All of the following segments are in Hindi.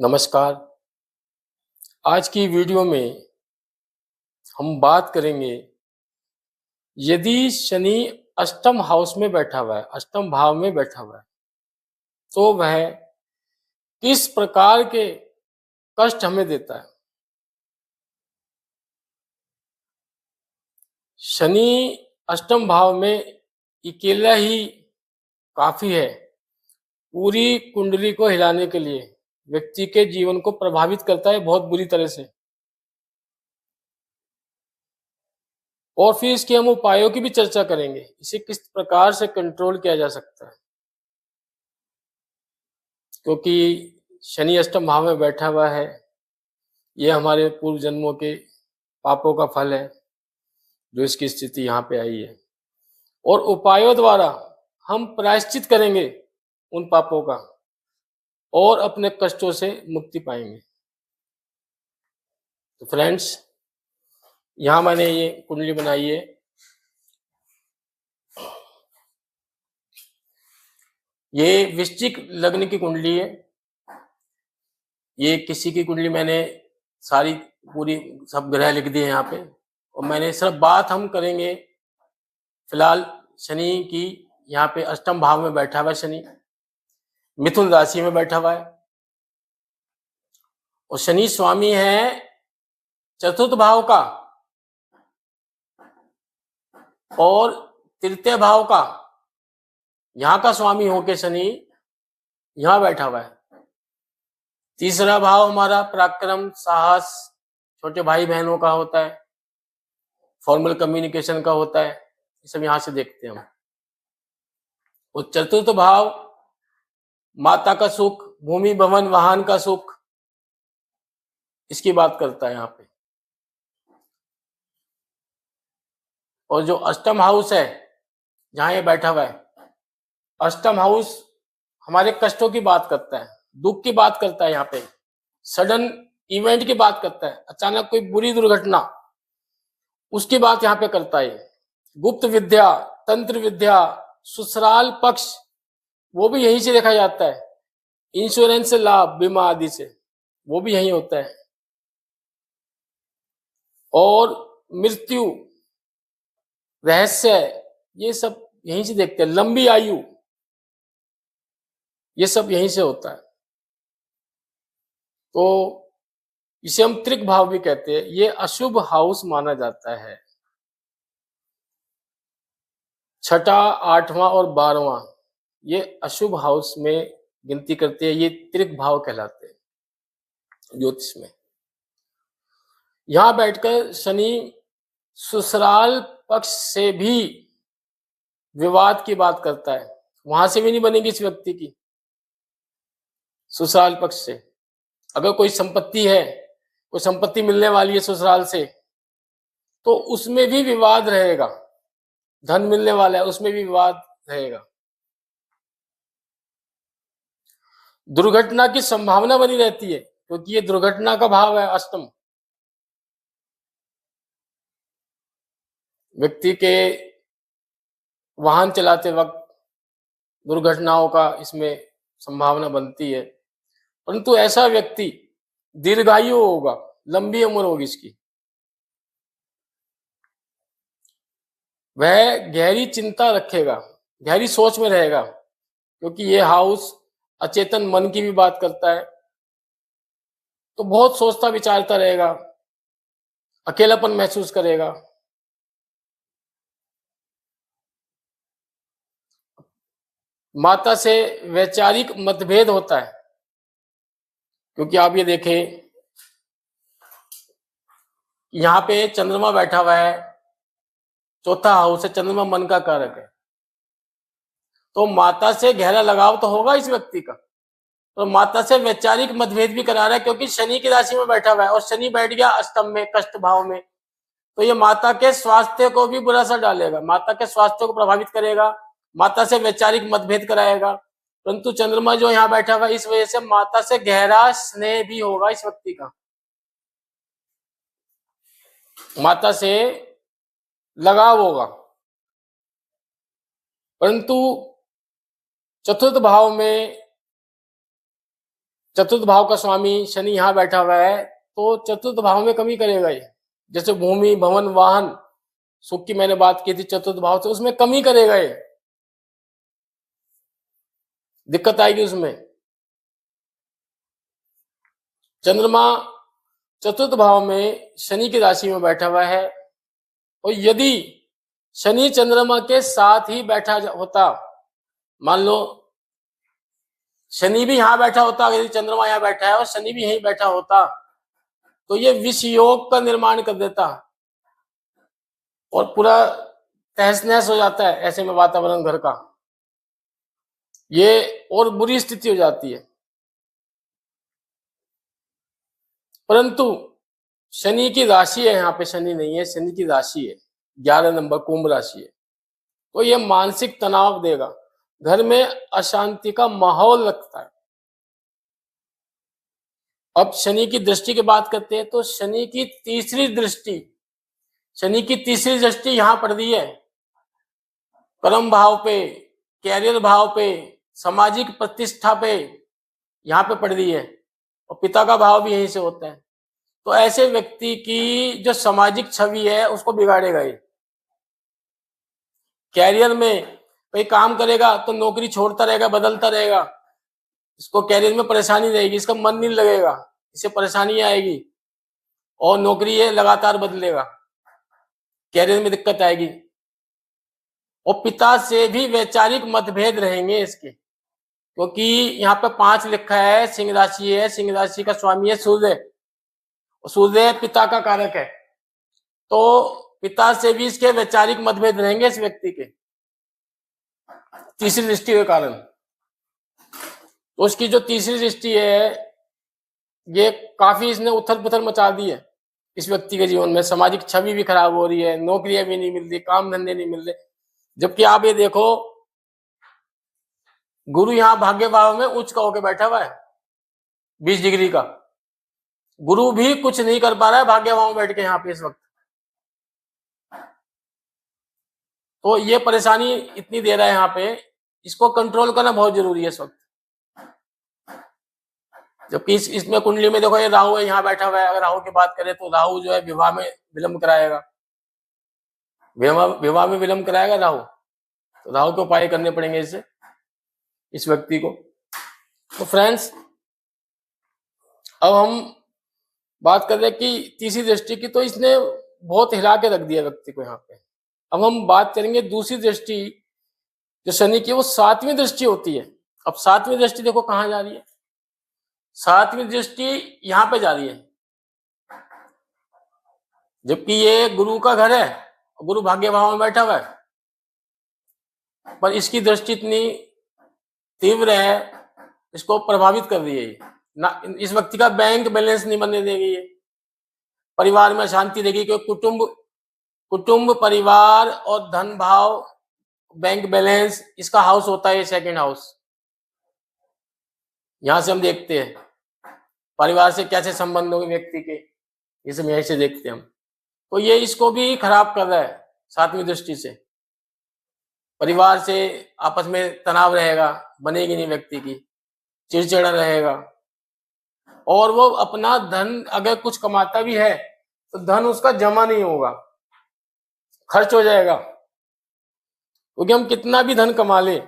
नमस्कार। आज की वीडियो में हम बात करेंगे, यदि शनि अष्टम हाउस में बैठा हुआ है, अष्टम भाव में बैठा हुआ है, तो वह किस प्रकार के कष्ट हमें देता है। शनि अष्टम भाव में अकेला ही काफी है पूरी कुंडली को हिलाने के लिए। व्यक्ति के जीवन को प्रभावित करता है बहुत बुरी तरह से। और फिर इसके हम उपायों की भी चर्चा करेंगे, इसे किस प्रकार से कंट्रोल किया जा सकता है। क्योंकि शनि अष्टम भाव में बैठा हुआ है, ये हमारे पूर्व जन्मों के पापों का फल है जो इसकी स्थिति यहाँ पे आई है। और उपायों द्वारा हम प्रायश्चित करेंगे उन पापों का और अपने कष्टों से मुक्ति पाएंगे। तो फ्रेंड्स, यहाँ मैंने ये कुंडली बनाई है। ये वृश्चिक लग्न की कुंडली है। ये किसी की कुंडली मैंने सारी पूरी सब ग्रह लिख दिए यहाँ पे, और मैंने सिर्फ बात हम करेंगे फिलहाल शनि की। यहाँ पे अष्टम भाव में बैठा हुआ है शनि, मिथुन राशि में बैठा हुआ है, और शनि स्वामी है चतुर्थ भाव का और तृतीय भाव का। यहाँ का स्वामी होके शनि यहाँ बैठा हुआ है। तीसरा भाव हमारा पराक्रम, साहस, छोटे भाई बहनों का होता है, फॉर्मल कम्युनिकेशन का होता है। ये सब यहाँ से देखते हैं हम। और चतुर्थ भाव माता का सुख, भूमि भवन वाहन का सुख, इसकी बात करता है यहाँ पे। और जो अष्टम हाउस है जहां ये बैठा हुआ है, अष्टम हाउस हमारे कष्टों की बात करता है, दुख की बात करता है। यहाँ पे सडन इवेंट की बात करता है, अचानक कोई बुरी दुर्घटना, उसकी बात यहाँ पे करता है। गुप्त विद्या, तंत्र विद्या, ससुराल पक्ष, वो भी यहीं से देखा जाता है। इंश्योरेंस से लाभ, बीमा आदि से, वो भी यहीं होता है। और मृत्यु, रहस्य, ये सब यहीं से देखते हैं। लंबी आयु, ये सब यहीं से होता है। तो इसे हम त्रिक भाव भी कहते हैं। ये अशुभ हाउस माना जाता है। छठा, आठवां और 12वां ये अशुभ हाउस में गिनती करते हैं। ये त्रिक भाव कहलाते हैं ज्योतिष में। यहां बैठकर शनि ससुराल पक्ष से भी विवाद की बात करता है। वहां से भी नहीं बनेगी इस व्यक्ति की। ससुराल पक्ष से अगर कोई संपत्ति है, कोई संपत्ति मिलने वाली है ससुराल से, तो उसमें भी विवाद रहेगा। धन मिलने वाला है, उसमें भी विवाद रहेगा। दुर्घटना की संभावना बनी रहती है, क्योंकि ये दुर्घटना का भाव है अष्टम। व्यक्ति के वाहन चलाते वक्त दुर्घटनाओं का इसमें संभावना बनती है। परंतु ऐसा व्यक्ति दीर्घायु होगा, लंबी उम्र होगी इसकी। वह गहरी चिंता रखेगा, गहरी सोच में रहेगा, क्योंकि ये हाउस अचेतन मन की भी बात करता है। तो बहुत सोचता विचारता रहेगा, अकेलापन महसूस करेगा। माता से वैचारिक मतभेद होता है, क्योंकि आप ये देखें यहाँ पे चंद्रमा बैठा हुआ है, चौथा हाउस है, चंद्रमा मन का कारक है। तो माता से गहरा लगाव तो होगा इस व्यक्ति का। तो माता से वैचारिक मतभेद भी करा रहा है, क्योंकि शनि की राशि में बैठा हुआ है और शनि बैठ गया अष्टम में, कष्ट भाव में। तो ये माता के स्वास्थ्य को भी बुरा असर डालेगा, माता के स्वास्थ्य को प्रभावित करेगा, माता से वैचारिक मतभेद कराएगा। परंतु चंद्रमा जो यहाँ बैठा हुआ है, इस वजह से माता से गहरा स्नेह भी होगा इस व्यक्ति का, माता से लगाव होगा। परंतु चतुर्थ भाव में चतुर्थ भाव का स्वामी शनि यहाँ बैठा हुआ है, तो चतुर्थ भाव में कमी करेगा ये। जैसे भूमि, भवन, वाहन, सुख की मैंने बात की थी चतुर्थ भाव से, उसमें कमी करेगा ये, दिक्कत आएगी उसमें। चंद्रमा चतुर्थ भाव में शनि की राशि में बैठा हुआ है, और यदि शनि चंद्रमा के साथ ही बैठा होता, मान लो शनि भी यहां बैठा होता, यदि चंद्रमा यहां बैठा है और शनि भी यहीं बैठा होता, तो ये विष योग का निर्माण कर देता और पूरा तहस नहस हो जाता है ऐसे में वातावरण घर का, ये और बुरी स्थिति हो जाती है। परंतु शनि की राशि है, यहाँ पे शनि नहीं है, शनि की राशि है 11 नंबर कुंभ राशि है, तो ये मानसिक तनाव देगा, घर में अशांति का माहौल लगता है। अब शनि की दृष्टि की बात करते हैं, तो शनि की तीसरी दृष्टि यहां पड़ रही है, कर्म भाव पे, कैरियर भाव पे, सामाजिक प्रतिष्ठा पे यहां पे पड़ रही है, और पिता का भाव भी यहीं से होता है। तो ऐसे व्यक्ति की जो सामाजिक छवि है उसको बिगाड़ेगा ये। कैरियर में कोई काम करेगा तो नौकरी छोड़ता रहेगा, बदलता रहेगा, इसको कैरियर में परेशानी रहेगी, इसका मन नहीं लगेगा, इसे परेशानी आएगी, और नौकरी ये लगातार बदलेगा, कैरियर में दिक्कत आएगी। और पिता से भी वैचारिक मतभेद रहेंगे इसके, क्योंकि यहाँ पे 5 लिखा है, सिंह राशि है, सिंह राशि का स्वामी है सूर्य, सूर्य पिता का कारक है, तो पिता से भी इसके वैचारिक मतभेद रहेंगे इस व्यक्ति के तीसरी दृष्टि के कारण। तो उसकी जो तीसरी दृष्टि है ये काफी इसने उथल पुथल मचा दी है इस व्यक्ति के जीवन में, सामाजिक छवि भी खराब हो रही है, नौकरियां भी नहीं मिल रही, काम धंधे नहीं मिल रहे। जबकि आप ये देखो गुरु यहाँ भाग्य भाव में उच्च का होकर बैठा हुआ है 20 डिग्री का, गुरु भी कुछ नहीं कर पा रहा है भाग्य भाव में बैठ के यहाँ पे इस वक्त। तो ये परेशानी इतनी दे रहा है यहाँ पे, इसको कंट्रोल करना बहुत जरूरी है इस वक्त। जबकि इसमें कुंडली में देखो ये राहु है यहाँ बैठा हुआ है, अगर राहु की बात करें तो राहु जो है विवाह में विलंब कराएगा, विवाह में विलंब कराएगा राहु, तो राहु के उपाय करने पड़ेंगे इससे इस व्यक्ति को। तो फ्रेंड्स अब हम बात कर रहे हैं कि तीसरी दृष्टि की, तो इसने बहुत हिला के रख दिया व्यक्ति को यहाँ पे। अब हम बात करेंगे दूसरी दृष्टि जो शनि की, वो 7वीं दृष्टि होती है। अब 7वीं दृष्टि देखो कहाँ जा रही है, 7वीं दृष्टि यहाँ पे जा रही है, जबकि ये गुरु का घर है, गुरु भाग्य भाव में बैठा हुआ है, पर इसकी दृष्टि इतनी तीव्र है, इसको प्रभावित कर रही है ना। इस व्यक्ति का बैंक बैलेंस नहीं बनने देगी ये, परिवार में अशांति देगी, क्योंकि कुटुंब परिवार और धन भाव बैंक बैलेंस इसका हाउस होता है, सेकंड हाउस। यहां से हम देखते हैं परिवार से कैसे संबंध होंगे व्यक्ति के, ये सब यहीं से देखते हैं हम। तो ये इसको भी खराब कर रहा है 7वीं दृष्टि से, परिवार से आपस में तनाव रहेगा, बनेगी नहीं व्यक्ति की, चिड़चिड़ा रहेगा, और वो अपना धन अगर कुछ कमाता भी है तो धन उसका जमा नहीं होगा, खर्च हो जाएगा। क्योंकि हम कितना भी धन कमा ले,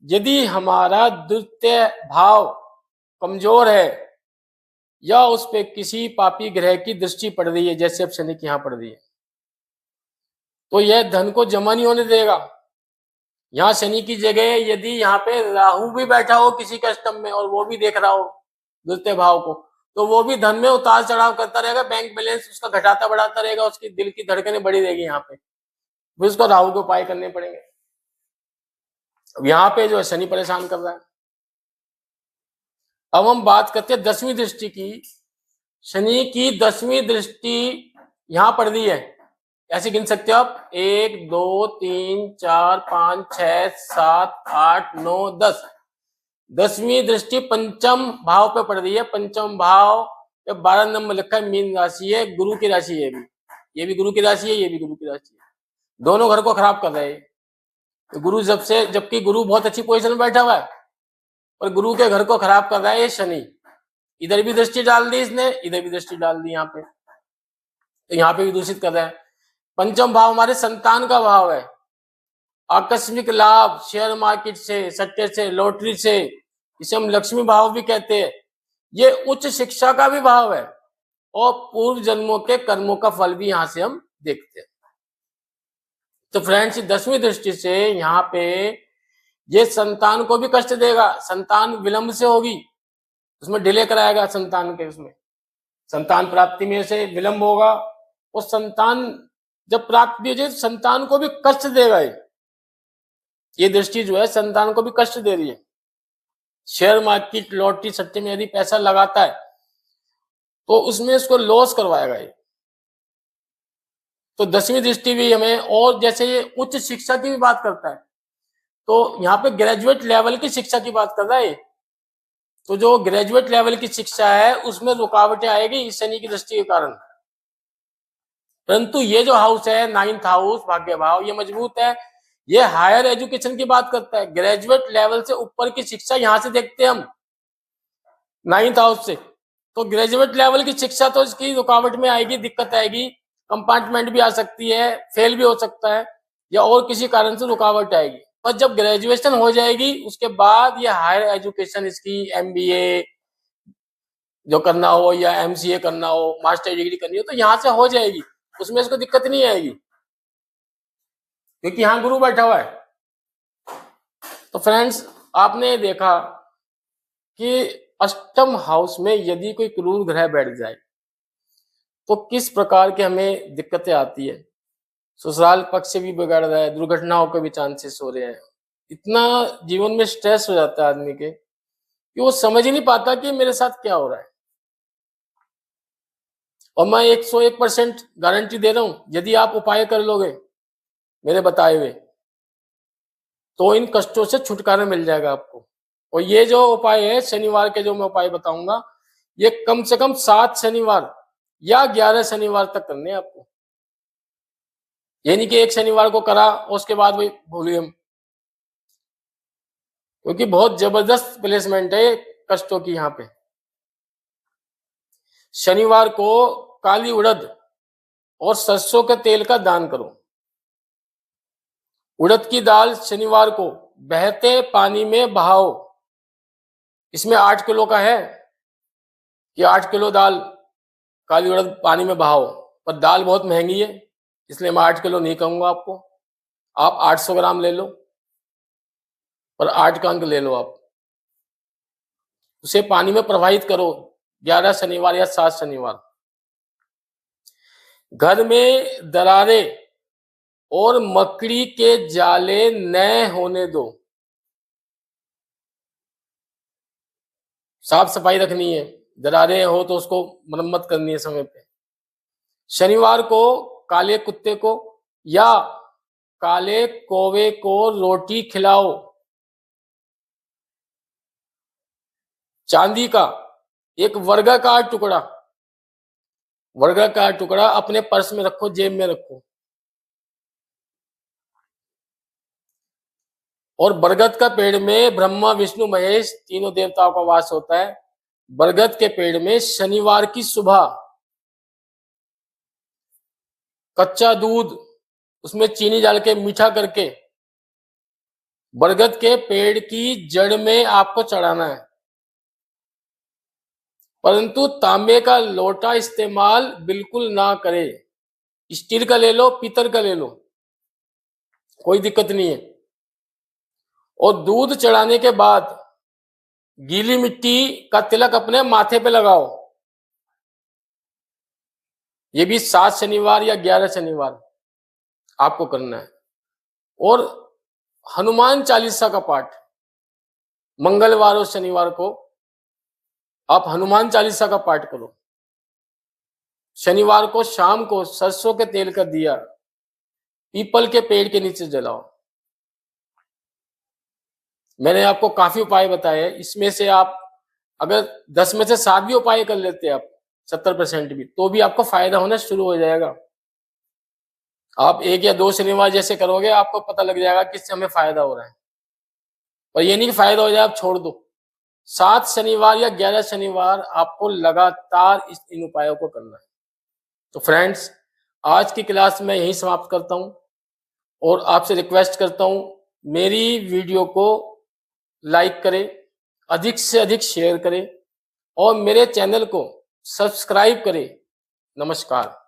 यदि हमारा द्वितीय भाव कमजोर है या उस पे किसी पापी ग्रह की दृष्टि पड़ रही है, जैसे अब शनि की यहां पड़ रही है, तो यह धन को जमा नहीं होने देगा। यहाँ शनि की जगह यदि यहाँ पे राहु भी बैठा हो किसी के अष्टम में और वो भी देख रहा हो द्वितीय भाव को, तो वो भी धन में उतार चढ़ाव करता रहेगा, बैंक बैलेंस उसका घटाता बढ़ाता रहेगा, उसकी दिल की धड़कनें बढ़ी रहेगी यहाँ पे, फिर उसको राहु के उपाय करने पड़ेंगे। अब यहाँ पे जो है शनि परेशान कर रहा है। अब हम बात करते हैं 10वीं दृष्टि की। शनि की 10वीं दृष्टि यहां पड़ रही है, ऐसे गिन सकते हो आप, 1 2 3 4 5 6 7 8 9 10। 10वीं दृष्टि पंचम भाव पे पड़ रही है, पंचम भाव पे 12 नंबर लिखा है, मीन राशि है, गुरु की राशि है, ये भी गुरु की राशि है, ये भी गुरु की राशि है, दोनों घर को खराब कर रहे हैं। तो गुरु जबकि गुरु बहुत अच्छी पोजीशन में बैठा हुआ है, और गुरु के घर को खराब कर रहा है ये शनि। इधर भी दृष्टि डाल दी इसने, इधर भी दृष्टि डाल दी यहाँ पे, तो यहाँ पे भी दूषित कर रहा है। पंचम भाव हमारे संतान का भाव है। आकस्मिक लाभ शेयर मार्केट से, सट्टे से, लॉटरी से, इसे हम लक्ष्मी भाव भी कहते हैं। ये उच्च शिक्षा का भी भाव है और पूर्व जन्मों के कर्मों का फल भी यहाँ से हम देखते हैं। तो फ्रेंड्स, 10वीं दृष्टि से यहाँ पे ये संतान को भी कष्ट देगा, संतान विलंब से होगी, उसमें डिले कराएगा संतान के, उसमें संतान प्राप्ति में से विलंब होगा और संतान जब प्राप्त भी हो जाए तो संतान को भी कष्ट देगा। ये दृष्टि जो है संतान को भी कष्ट दे रही है। शेयर मार्केट, लॉटरी, सट्टे में यदि पैसा लगाता है तो उसमें इसको लॉस करवाएगा ये। तो 10वीं दृष्टि भी हमें, और जैसे ये उच्च शिक्षा की भी बात करता है तो यहाँ पे ग्रेजुएट लेवल की शिक्षा की बात कर रहा है। तो जो ग्रेजुएट लेवल की शिक्षा है उसमें रुकावटें आएगी शनि की दृष्टि के कारण। परंतु ये जो हाउस है 9th हाउस भाग्य भाव, ये मजबूत है, ये हायर एजुकेशन की बात करता है। ग्रेजुएट लेवल से ऊपर की शिक्षा यहां से देखते हैं हम 9th हाउस से। तो ग्रेजुएट लेवल की शिक्षा तो इसकी रुकावट में आएगी, दिक्कत आएगी, कंपार्टमेंट भी आ सकती है, फेल भी हो सकता है या और किसी कारण से रुकावट आएगी। पर जब ग्रेजुएशन हो जाएगी उसके बाद ये हायर एजुकेशन, इसकी MBA जो करना हो या MCA करना हो, मास्टर डिग्री करनी हो, तो यहाँ से हो जाएगी, उसमें इसको दिक्कत नहीं आएगी क्योंकि यहाँ गुरु बैठा हुआ है। तो फ्रेंड्स, आपने देखा कि अष्टम हाउस में यदि कोई क्रूर ग्रह बैठ जाए तो किस प्रकार के हमें दिक्कतें आती है। ससुराल पक्ष से भी बिगड़ रहा है, दुर्घटनाओं के भी चांसेस हो रहे हैं, इतना जीवन में स्ट्रेस हो जाता है आदमी के कि वो समझ ही नहीं पाता कि मेरे साथ क्या हो रहा है। और मैं 101% गारंटी दे रहा हूं, यदि आप उपाय कर लोगे मेरे बताए हुए तो इन कष्टों से छुटकारा मिल जाएगा आपको। और ये जो उपाय है शनिवार के, जो मैं उपाय बताऊंगा, ये कम से कम 7 शनिवार या 11 शनिवार तक करने हैं आपको। ये नहीं कि एक शनिवार को करा और उसके बाद वही भूलिए हम, क्योंकि बहुत जबरदस्त प्लेसमेंट है कष्टों की यहाँ पे। शनिवार को काली उड़द और सरसों के तेल का दान करो। उड़द की दाल शनिवार को बहते पानी में बहाओ। इसमें 8 किलो का है कि 8 किलो दाल काली उड़द पानी में बहाओ, पर दाल बहुत महंगी है इसलिए मैं 8 किलो नहीं कहूंगा आपको, आप 800 ग्राम ले लो, पर 8 का अंक ले लो आप। उसे पानी में प्रवाहित करो 11 शनिवार या 7 शनिवार। घर में दरारें और मकड़ी के जाले न होने दो। साफ सफाई रखनी है, दरारें हो तो उसको मरम्मत करनी है समय पे। शनिवार को काले कुत्ते को या काले कौवे को रोटी खिलाओ। चांदी का एक वर्गाकार टुकड़ा अपने पर्स में रखो, जेब में रखो। और बरगद का पेड़ में ब्रह्मा विष्णु महेश तीनों देवताओं का वास होता है। बरगद के पेड़ में शनिवार की सुबह कच्चा दूध, उसमें चीनी डाल के मीठा करके बरगद के पेड़ की जड़ में आपको चढ़ाना है। परंतु तांबे का लोटा इस्तेमाल बिल्कुल ना करे। स्टील का ले लो, पीतल का ले लो, कोई दिक्कत नहीं है। और दूध चढ़ाने के बाद गीली मिट्टी का तिलक अपने माथे पे लगाओ। ये भी 7 शनिवार या 11 शनिवार आपको करना है। और हनुमान चालीसा का पाठ मंगलवार और शनिवार को आप हनुमान चालीसा का पाठ करो। शनिवार को शाम को सरसों के तेल का दिया पीपल के पेड़ के नीचे जलाओ। मैंने आपको काफी उपाय बताए, इसमें से आप अगर 10 में से 7 भी उपाय कर लेते हैं आप, 70% भी, तो भी आपको फायदा होना शुरू हो जाएगा। आप 1 या 2 शनिवार जैसे करोगे आपको पता लग जाएगा कि इससे हमें फायदा हो रहा है। और ये नहीं कि फायदा हो जाए आप छोड़ दो, 7 शनिवार या 11 शनिवार आपको लगातार इन उपायों को करना है। तो फ्रेंड्स, आज की क्लास में यही समाप्त करता हूं और आपसे रिक्वेस्ट करता हूं मेरी वीडियो को लाइक करें, अधिक से अधिक शेयर करें और मेरे चैनल को सब्सक्राइब करें। नमस्कार।